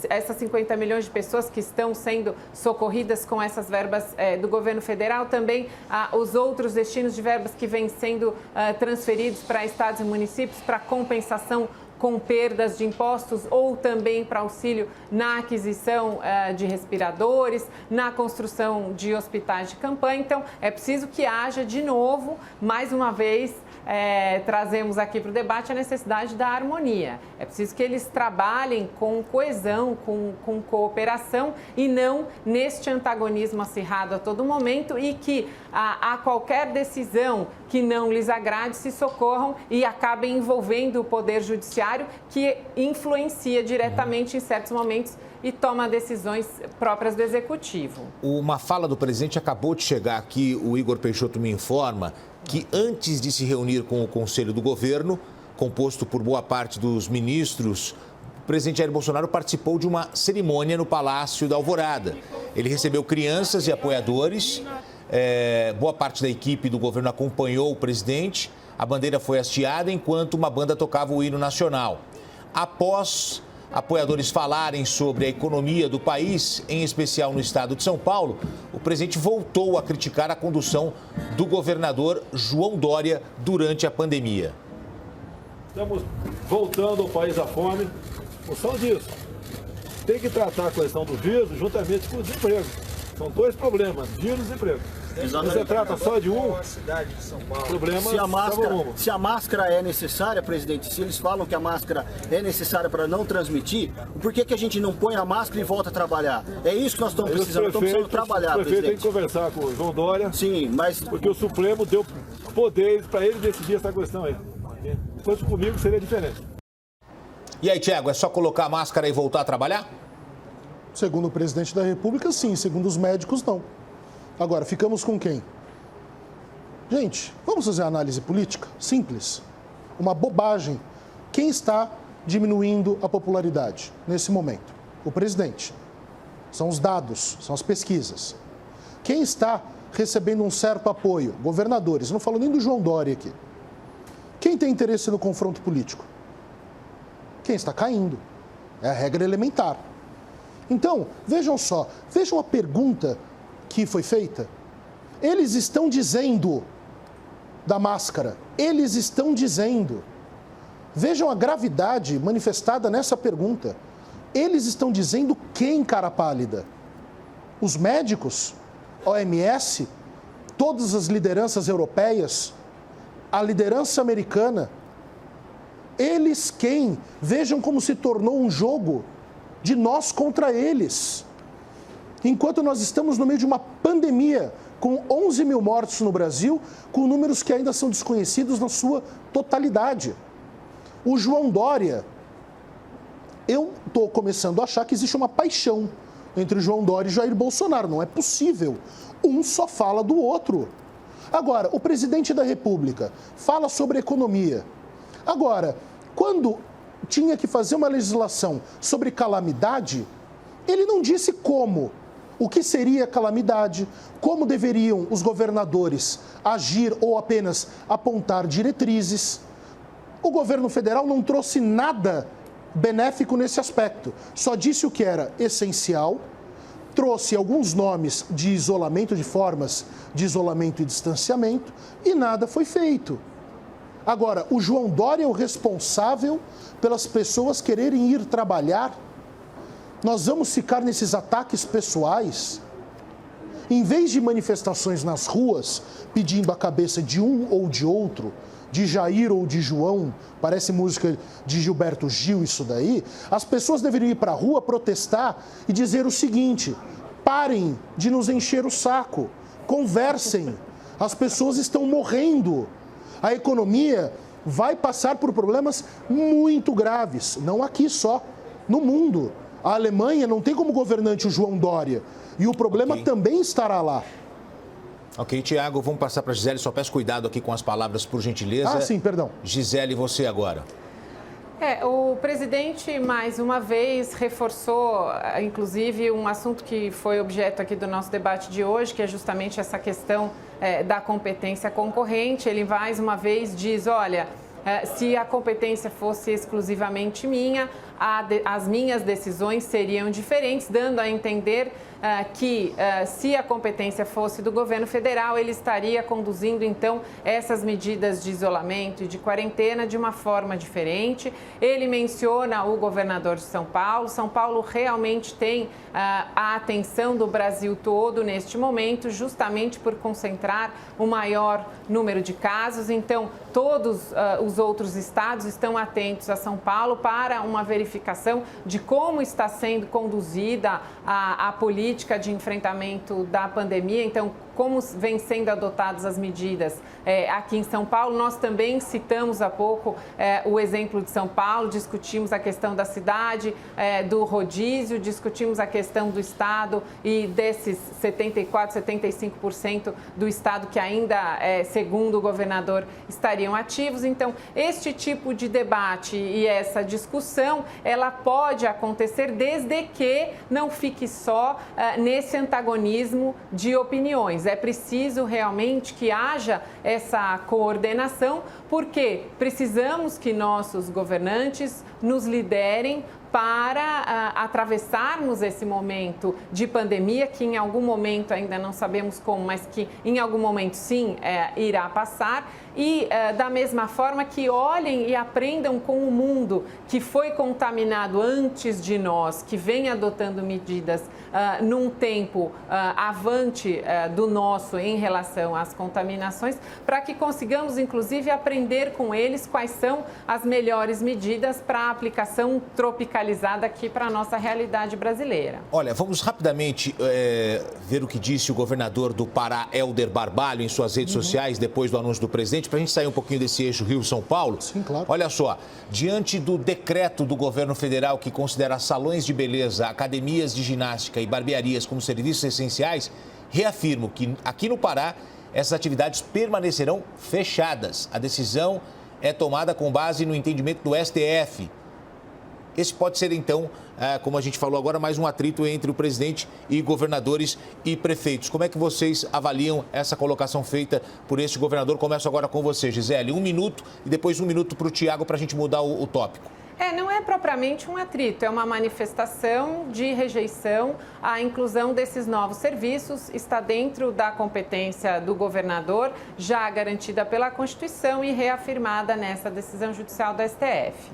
essas 50 milhões de pessoas que estão sendo socorridas com essas verbas do governo federal, também os outros destinos de verbas que vêm sendo transferidos para estados e municípios para compensação com perdas de impostos ou também para auxílio na aquisição de respiradores, na construção de hospitais de campanha. Então, é preciso que haja de novo, mais uma vez, trazemos aqui para o debate a necessidade da harmonia. É preciso que eles trabalhem com coesão, com cooperação e não neste antagonismo acirrado a todo momento e que a qualquer decisão que não lhes agrade se socorram e acabem envolvendo o Poder Judiciário, que influencia diretamente em certos momentos e toma decisões próprias do Executivo. Uma fala do presidente acabou de chegar aqui, o Igor Peixoto me informa que antes de se reunir com o Conselho do Governo, composto por boa parte dos ministros o presidente Jair Bolsonaro participou de uma cerimônia no Palácio da Alvorada. Ele recebeu crianças e apoiadores. Boa parte da equipe do governo acompanhou o presidente. A bandeira foi hasteada enquanto uma banda tocava o hino nacional. Após apoiadores falarem sobre a economia do país, em especial no estado de São Paulo, o presidente voltou a criticar a condução do governador João Dória durante a pandemia. Estamos voltando ao país à fome. Em função disso, tem que tratar a questão do vírus juntamente com o desemprego. São dois problemas, vírus e desemprego. Você trata só de um, problema se a máscara é necessária, presidente, se eles falam que a máscara é necessária para não transmitir, por que a gente não põe a máscara e volta a trabalhar? É isso que nós estamos precisando, estamos precisando trabalhar, presidente. O prefeito tem que conversar com o João Dória. Sim, mas... Porque o Supremo deu poderes para ele decidir essa questão aí. Enquanto comigo seria diferente. E aí, Tiago, é só colocar a máscara e voltar a trabalhar? Segundo o presidente da República, sim. Segundo os médicos, não. Agora, ficamos com quem? Gente, vamos fazer uma análise política? Simples. Uma bobagem. Quem está diminuindo a popularidade nesse momento? O presidente. São os dados, são as pesquisas. Quem está recebendo um certo apoio? Governadores. Não falo nem do João Dória aqui. Quem tem interesse no confronto político? Quem está caindo. É a regra elementar. Então, vejam só, vejam a pergunta que foi feita. Eles estão dizendo da máscara, eles estão dizendo. Vejam a gravidade manifestada nessa pergunta. Eles estão dizendo quem, cara pálida? Os médicos, OMS, todas as lideranças europeias, a liderança americana. Eles quem? Vejam como se tornou um jogo de nós contra eles. Enquanto nós estamos no meio de uma pandemia com 11 mil mortos no Brasil, com números que ainda são desconhecidos na sua totalidade. O João Dória, eu estou começando a achar que existe uma paixão entre o João Dória e Jair Bolsonaro. Não é possível. Um só fala do outro. Agora, o presidente da República fala sobre economia. Agora, quando tinha que fazer uma legislação sobre calamidade, ele não disse como, o que seria calamidade, como deveriam os governadores agir ou apenas apontar diretrizes. O governo federal não trouxe nada benéfico nesse aspecto, só disse o que era essencial, trouxe alguns nomes de isolamento, de formas de isolamento e distanciamento, e nada foi feito. Agora, o João Dória é o responsável pelas pessoas quererem ir trabalhar. Nós vamos ficar nesses ataques pessoais? Em vez de manifestações nas ruas, pedindo a cabeça de um ou de outro, de Jair ou de João, parece música de Gilberto Gil isso daí, as pessoas deveriam ir para a rua protestar e dizer o seguinte: parem de nos encher o saco, conversem, as pessoas estão morrendo. A economia vai passar por problemas muito graves, não aqui só, no mundo. A Alemanha não tem como governante o João Dória e o problema também estará lá. Ok, Tiago, vamos passar para a Gisele, só peço cuidado aqui com as palavras, por gentileza. Ah, sim, perdão. Gisele, você agora. O presidente, mais uma vez, reforçou, inclusive, um assunto que foi objeto aqui do nosso debate de hoje, que é justamente essa questão da competência concorrente. Ele, mais uma vez, diz, olha, se a competência fosse exclusivamente minha, as minhas decisões seriam diferentes, dando a entender que se a competência fosse do governo federal, ele estaria conduzindo, então, essas medidas de isolamento e de quarentena de uma forma diferente. Ele menciona o governador de São Paulo. São Paulo realmente tem a atenção do Brasil todo neste momento, justamente por concentrar o maior número de casos. Então, todos os outros estados estão atentos a São Paulo para uma verificação de como está sendo conduzida a política de enfrentamento da pandemia. Então, como vêm sendo adotadas as medidas aqui em São Paulo. Nós também citamos há pouco o exemplo de São Paulo, discutimos a questão da cidade, do rodízio, discutimos a questão do Estado e desses 74%, 75% do Estado que ainda, segundo o governador, estariam ativos. Então, este tipo de debate e essa discussão, ela pode acontecer desde que não fique só nesse antagonismo de opiniões. É preciso realmente que haja essa coordenação, porque precisamos que nossos governantes nos liderem para atravessarmos esse momento de pandemia, que em algum momento, ainda não sabemos como, mas que em algum momento sim irá passar. E da mesma forma que olhem e aprendam com o mundo que foi contaminado antes de nós, que vem adotando medidas num tempo avante do nosso em relação às contaminações, para que consigamos, inclusive, aprender com eles quais são as melhores medidas para a aplicação tropicalizada aqui para a nossa realidade brasileira. Olha, vamos rapidamente ver o que disse o governador do Pará, Helder Barbalho, em suas redes sociais, depois do anúncio do presidente, para a gente sair um pouquinho desse eixo Rio-São Paulo. Sim, claro. Olha só, diante do decreto do governo federal que considera salões de beleza, academias de ginástica e barbearias como serviços essenciais, reafirmo que aqui no Pará essas atividades permanecerão fechadas. A decisão é tomada com base no entendimento do STF. Esse pode ser, então, como a gente falou agora, mais um atrito entre o presidente e governadores e prefeitos. Como é que vocês avaliam essa colocação feita por este governador? Começo agora com você, Gisele. 1 minuto e depois 1 minuto para o Tiago para a gente mudar o tópico. Não é propriamente um atrito, é uma manifestação de rejeição à inclusão desses novos serviços. Está dentro da competência do governador, já garantida pela Constituição e reafirmada nessa decisão judicial do STF.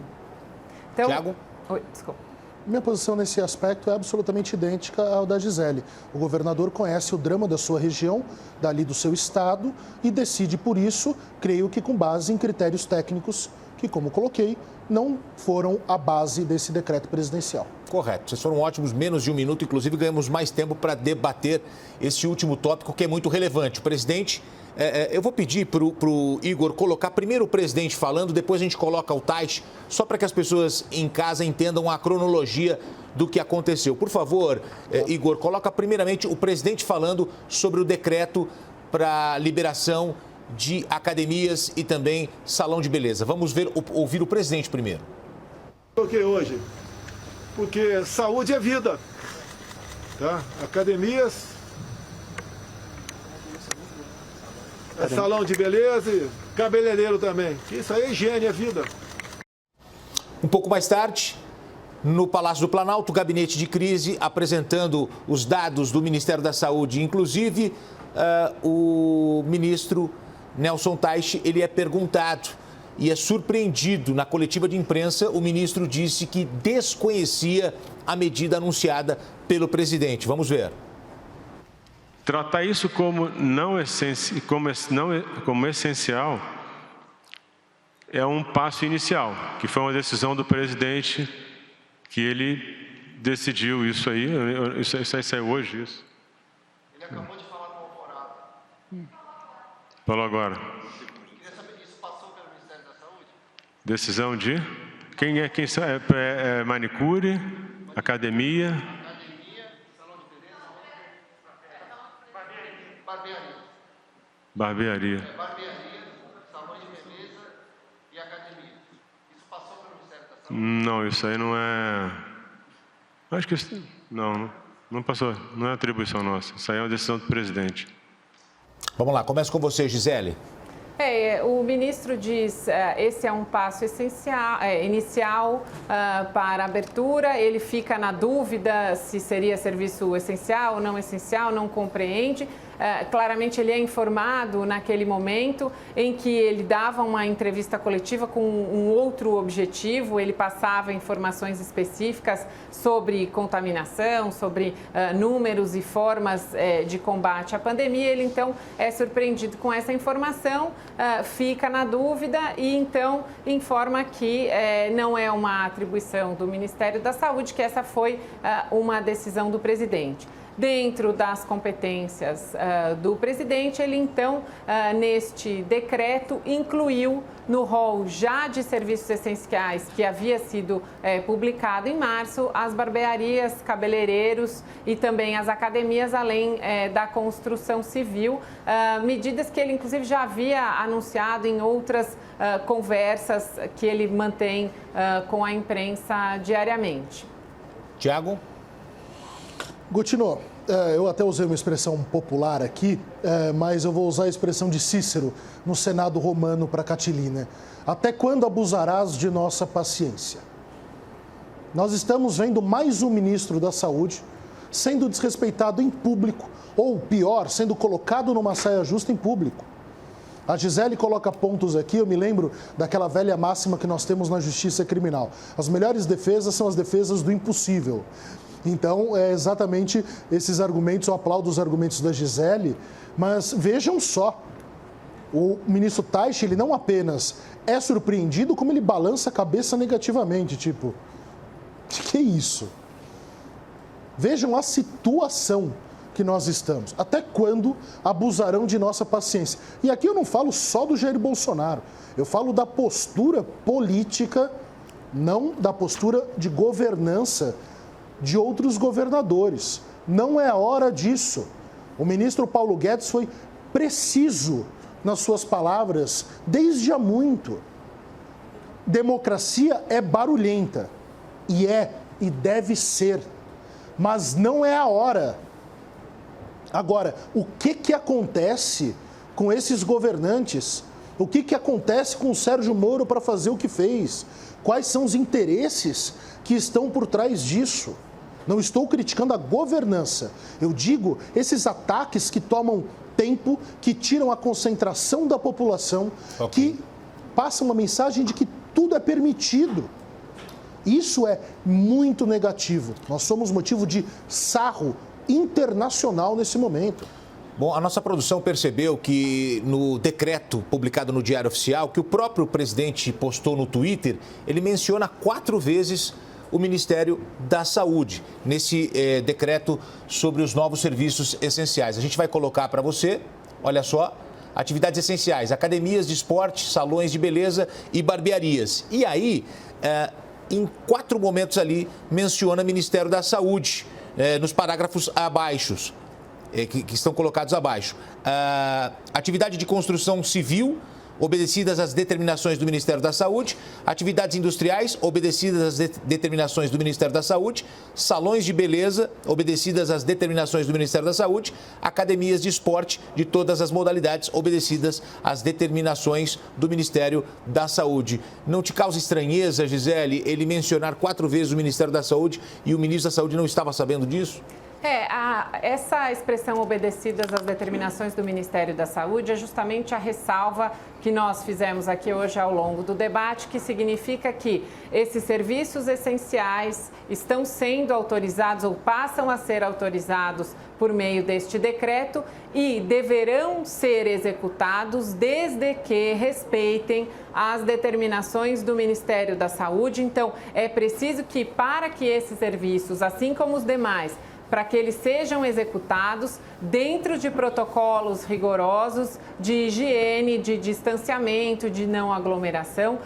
Então, Tiago? Oi, desculpa. Minha posição nesse aspecto é absolutamente idêntica ao da Gisele. O governador conhece o drama da sua região, dali do seu estado, e decide por isso, creio que com base em critérios técnicos que, como coloquei, não foram a base desse decreto presidencial. Correto. Vocês foram ótimos, menos de 1 minuto. Inclusive, ganhamos mais tempo para debater esse último tópico que é muito relevante. O presidente, eu vou pedir para o Igor colocar primeiro o presidente falando, depois a gente coloca o Taish, só para que as pessoas em casa entendam a cronologia do que aconteceu. Por favor, Igor, coloca primeiramente o presidente falando sobre o decreto para liberação de academias e também salão de beleza. Vamos ouvir o presidente primeiro. Coloquei hoje, porque saúde é vida, tá? Academias, salão de beleza e cabeleireiro também. Isso aí é higiene, é vida. Um pouco mais tarde, no Palácio do Planalto, o gabinete de crise apresentando os dados do Ministério da Saúde, inclusive o ministro Nelson Taish, ele é perguntado e é surpreendido. Na coletiva de imprensa, o ministro disse que desconhecia a medida anunciada pelo presidente. Vamos ver. Tratar isso como essencial é um passo inicial, que foi uma decisão do presidente, que ele decidiu isso aí. Isso aí saiu hoje, isso. Ele acabou de falar com o Alvorada. Falou agora. Queria saber se isso passou pelo Ministério da Saúde? Decisão de? Quem sabe? É manicure, academia. Academia, salão de beleza, Barbearia. Barbearia, salão de beleza e academia. Isso passou pelo Ministério da Saúde? Não, isso aí não é... Acho que isso... Não passou. Não é atribuição nossa. Isso aí é uma decisão do presidente. Vamos lá, começa com você, Gisele. O ministro diz esse é um passo inicial para a abertura. Ele fica na dúvida se seria serviço essencial ou não essencial, não compreende. Claramente ele é informado naquele momento em que ele dava uma entrevista coletiva com um outro objetivo, ele passava informações específicas sobre contaminação, sobre números e formas de combate à pandemia. Ele então é surpreendido com essa informação, fica na dúvida e então informa que não é uma atribuição do Ministério da Saúde, que essa foi uma decisão do presidente. dentro das competências do presidente, ele então, neste decreto, incluiu no rol já de serviços essenciais que havia sido publicado em março, as barbearias, cabeleireiros e também as academias, além da construção civil, medidas que ele inclusive já havia anunciado em outras conversas que ele mantém com a imprensa diariamente. Tiago? Gotino, eu até usei uma expressão popular aqui, mas eu vou usar a expressão de Cícero no Senado romano para Catilina. Até quando abusarás de nossa paciência? Nós estamos vendo mais um ministro da Saúde sendo desrespeitado em público, ou pior, sendo colocado numa saia justa em público. A Gisele coloca pontos aqui, eu me lembro daquela velha máxima que nós temos na justiça criminal. As melhores defesas são as defesas do impossível. Então, é exatamente esses argumentos, eu aplaudo os argumentos da Gisele, mas vejam só, o ministro Taixe, ele não apenas é surpreendido, como ele balança a cabeça negativamente, tipo, que é isso? Vejam a situação que nós estamos. Até quando abusarão de nossa paciência? E aqui eu não falo só do Jair Bolsonaro, eu falo da postura política, não da postura de governança de outros governadores. Não é a hora disso. O ministro Paulo Guedes foi preciso nas suas palavras desde há muito. Democracia é barulhenta, e deve ser, mas não é a hora. Agora, o que acontece com esses governantes? O que acontece com o Sérgio Moro para fazer o que fez? Quais são os interesses que estão por trás disso? Não estou criticando a governança. Eu digo esses ataques que tomam tempo, que tiram a concentração da população, que passam uma mensagem de que tudo é permitido. Isso é muito negativo. Nós somos motivo de sarro internacional nesse momento. Bom, a nossa produção percebeu que no decreto publicado no Diário Oficial, que o próprio presidente postou no Twitter, ele menciona 4 vezes o Ministério da Saúde, nesse decreto sobre os novos serviços essenciais. A gente vai colocar para você, olha só, atividades essenciais, academias de esporte, salões de beleza e barbearias. E aí, em 4 momentos ali, menciona Ministério da Saúde, nos parágrafos abaixo, que estão colocados abaixo. Atividade de construção civil, obedecidas às determinações do Ministério da Saúde, atividades industriais, obedecidas às determinações do Ministério da Saúde, salões de beleza, obedecidas às determinações do Ministério da Saúde, academias de esporte de todas as modalidades, obedecidas às determinações do Ministério da Saúde. Não te causa estranheza, Gisele, ele mencionar 4 vezes o Ministério da Saúde e o ministro da Saúde não estava sabendo disso? Essa expressão obedecidas às determinações do Ministério da Saúde é justamente a ressalva que nós fizemos aqui hoje ao longo do debate, que significa que esses serviços essenciais estão sendo autorizados ou passam a ser autorizados por meio deste decreto e deverão ser executados desde que respeitem as determinações do Ministério da Saúde. Então, é preciso que, para que esses serviços, assim como os demais, para que eles sejam executados dentro de protocolos rigorosos de higiene, de distanciamento, de não aglomeração,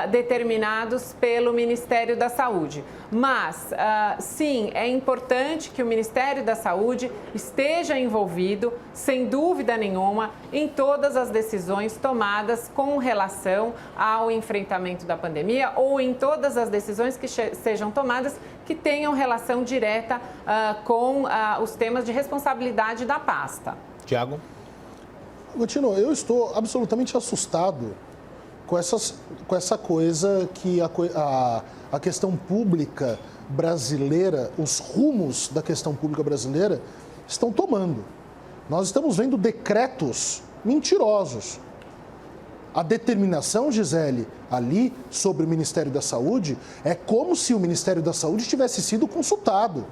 determinados pelo Ministério da Saúde. Mas, sim, é importante que o Ministério da Saúde esteja envolvido, sem dúvida nenhuma, em todas as decisões tomadas com relação ao enfrentamento da pandemia ou em todas as decisões que sejam tomadas que tenham relação direta com os temas de responsabilidade da pasta. Tiago? Gotino, eu estou absolutamente assustado com essa coisa que a questão pública brasileira, os rumos da questão pública brasileira estão tomando. Nós estamos vendo decretos mentirosos. A determinação, Gisele, ali sobre o Ministério da Saúde, é como se o Ministério da Saúde tivesse sido consultado.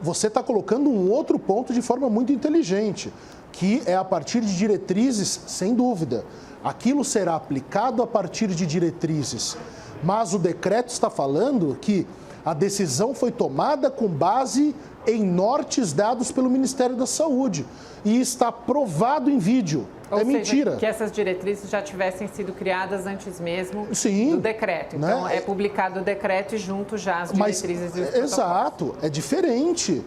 Você está colocando um outro ponto de forma muito inteligente, que é a partir de diretrizes, sem dúvida. Aquilo será aplicado a partir de diretrizes, mas o decreto está falando que a decisão foi tomada com base em nortes dados pelo Ministério da Saúde. E está provado em vídeo. Ou seja, mentira. Que essas diretrizes já tivessem sido criadas antes mesmo do decreto. Né? Então, é publicado o decreto e junto já as diretrizes e os protocolos. Exato, é diferente.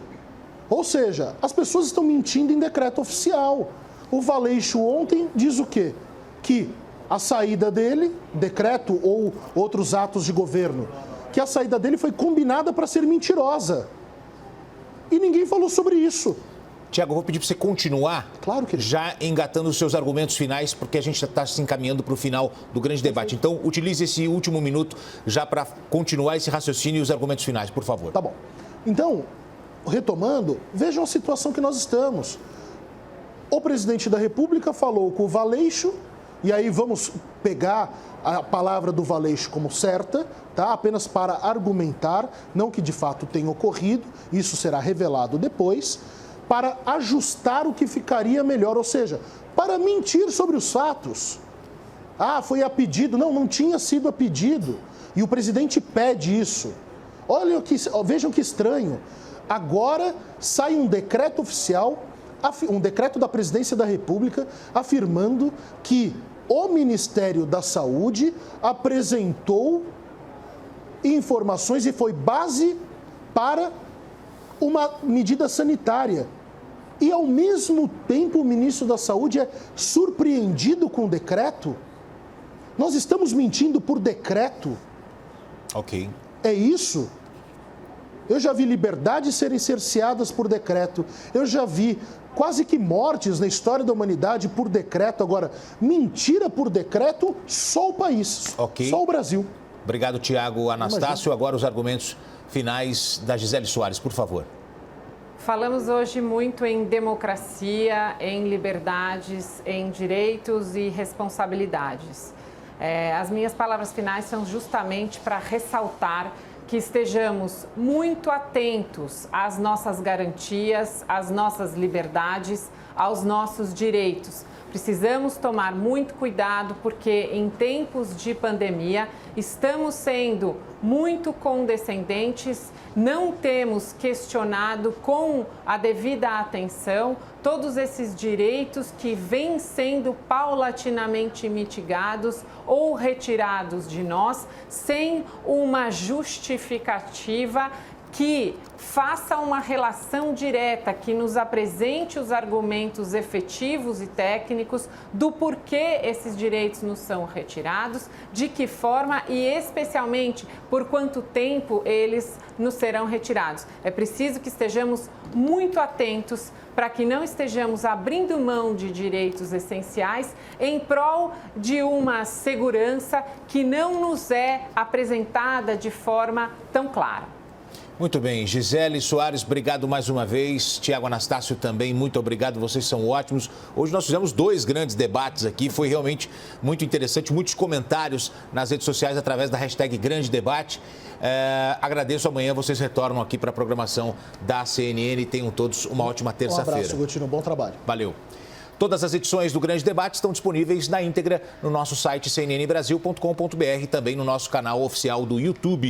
Ou seja, as pessoas estão mentindo em decreto oficial. O Valeixo ontem diz o quê? Que a saída dele, decreto ou outros atos de governo, que a saída dele foi combinada para ser mentirosa. E ninguém falou sobre isso. Tiago, eu vou pedir para você continuar, claro que já engatando os seus argumentos finais, porque a gente está se encaminhando para o final do grande debate. Então, utilize esse último minuto já para continuar esse raciocínio e os argumentos finais, por favor. Tá bom. Então, retomando, vejam a situação que nós estamos. O presidente da República falou com o Valeixo, e aí vamos pegar a palavra do Valeixo como certa, tá? Apenas para argumentar, não que de fato tenha ocorrido, isso será revelado depois, para ajustar o que ficaria melhor, ou seja, para mentir sobre os fatos. Ah, foi a pedido. Não tinha sido a pedido. E o presidente pede isso. Olha, vejam que estranho. Agora sai um decreto oficial, um decreto da Presidência da República, afirmando que o Ministério da Saúde apresentou informações e foi base para uma medida sanitária. E, ao mesmo tempo, o ministro da Saúde é surpreendido com o decreto? Nós estamos mentindo por decreto? Ok. É isso? Eu já vi liberdades serem cerceadas por decreto. Eu já vi quase que mortes na história da humanidade por decreto. Agora, mentira por decreto, só o país. Ok. Só o Brasil. Obrigado, Tiago Anastácio. Agora os argumentos finais da Gisele Soares, por favor. Falamos hoje muito em democracia, em liberdades, em direitos e responsabilidades. As minhas palavras finais são justamente para ressaltar que estejamos muito atentos às nossas garantias, às nossas liberdades, aos nossos direitos. Precisamos tomar muito cuidado porque em tempos de pandemia estamos sendo muito condescendentes, não temos questionado com a devida atenção todos esses direitos que vêm sendo paulatinamente mitigados ou retirados de nós sem uma justificativa que faça uma relação direta, que nos apresente os argumentos efetivos e técnicos do porquê esses direitos nos são retirados, de que forma e especialmente por quanto tempo eles nos serão retirados. É preciso que estejamos muito atentos para que não estejamos abrindo mão de direitos essenciais em prol de uma segurança que não nos é apresentada de forma tão clara. Muito bem, Gisele Soares, obrigado mais uma vez. Tiago Anastácio também, muito obrigado, vocês são ótimos. Hoje nós fizemos 2 grandes debates aqui, foi realmente muito interessante, muitos comentários nas redes sociais através da hashtag Grande Debate. Agradeço, amanhã vocês retornam aqui para a programação da CNN. Tenham todos uma ótima terça-feira. Um abraço, Gotino, bom trabalho. Valeu. Todas as edições do Grande Debate estão disponíveis na íntegra no nosso site cnnbrasil.com.br e também no nosso canal oficial do YouTube.